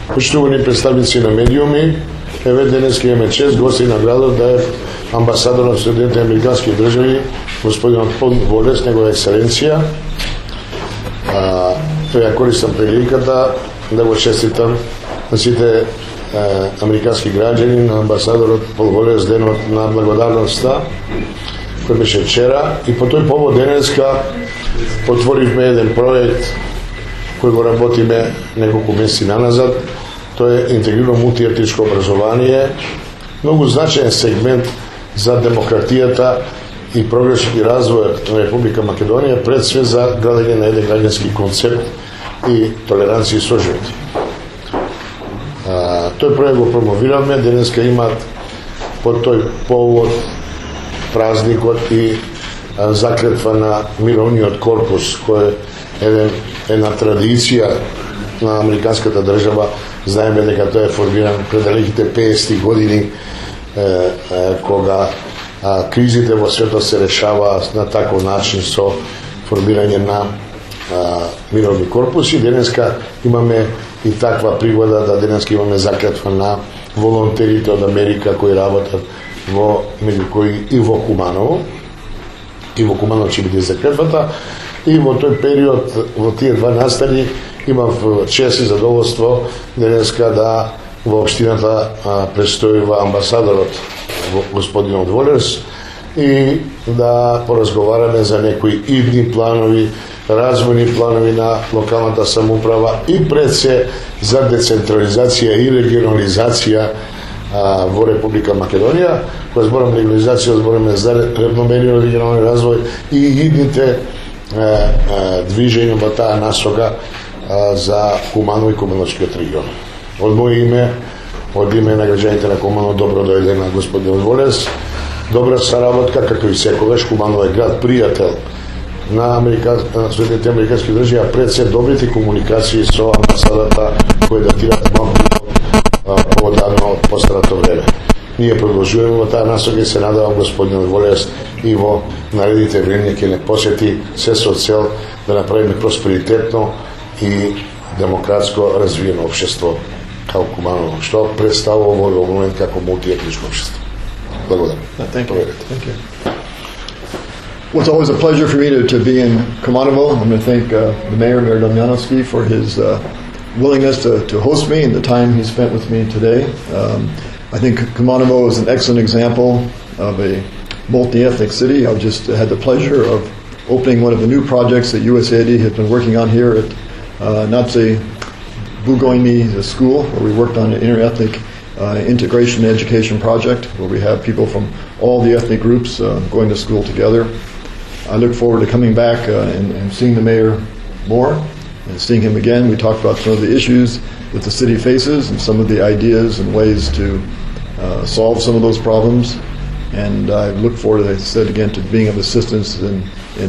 Почитувани представници на медиуми, еве денеска имаме чест гости на градот да е амбасадор на Соединените американски држави, господин Антон Волес, негова ексцеленција. Ја користам приликата да го честитам на сите американски граѓани, на амбасадорот Пол Волес, денот на благодарноста, кој беше вчера, и по тој повод денеска отворивме еден проект кој го работиме неколку месеци наназад. Тоа е интегрирано мултиетничко образование, многу значаен сегмент за демократијата и прогресот и развојот на Република Македонија, пред све за градење на еден граѓански концепт и толеранција и соживот. Тој проект го промовираме, денеска имат по тој повод празникот и заклетва на мировниот корпус, кој е една традиција на американската држава. Знаеме дека тој е формиран пред далеките 50 години, кога кризите во светот се решаваат на таков начин со формирање на мировни корпуси. Денеска имаме и таква пригода да денеска имаме заклетва на волонтерите од Америка кои работат меѓу кои и во Куманово. И во Куманово ќе биде заклетвата. И во тој период, во тие два настани, имав чест и задоволство денеска да во општината престојува амбасадорот господин Волес и да поразговараме за некои идни планови, развојни планови на локалната самоуправа и пред се за децентрализација и регионализација во Република Македонија. Кога зборам регионализација, збораме за равномерен регионален развој и идните движење во таа насока за Куманово и Кумановскиот регион. Од моје име, од име на граѓаните на Куманово, добро дојде на господин Волес. Добра соработка, како и секогаш. Куманово е град пријател на Соединените американски држави, а пред се добрите комуникации со амбасадата кои датираат малку поодамна од постарато време. Ние продолжуваме во таа насока и се надавам господин Волес и во наредните време ќе не посети се со цел да направиме просперитетно и демократско развиено општество како Куманово, што представува во момент како мултиетничко општество. Благодарам. Thank you. Well, it's always a pleasure for me to be in Kumanovo. I'm going to thank the Mayor Damjanovski, for his willingness to host me and the time he spent with me today. I think Kumanovo is an excellent example of a multi-ethnic city. I've just had the pleasure of opening one of the new projects that USAID has been working on here at Natse Bugoini School, where we worked on an interethnic integration education project, where we have people from all the ethnic groups going to school together. I look forward to coming back and seeing the mayor more and seeing him again. We talked about some of the issues that the city faces and some of the ideas and ways to solve some of those problems. And I look forward, as I said again, to being of assistance in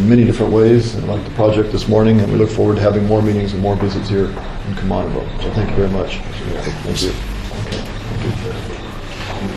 many different ways, like the project this morning. And we look forward to having more meetings and more visits here in Kumanovo. So thank you very much. Thank you. Okay. Thank you.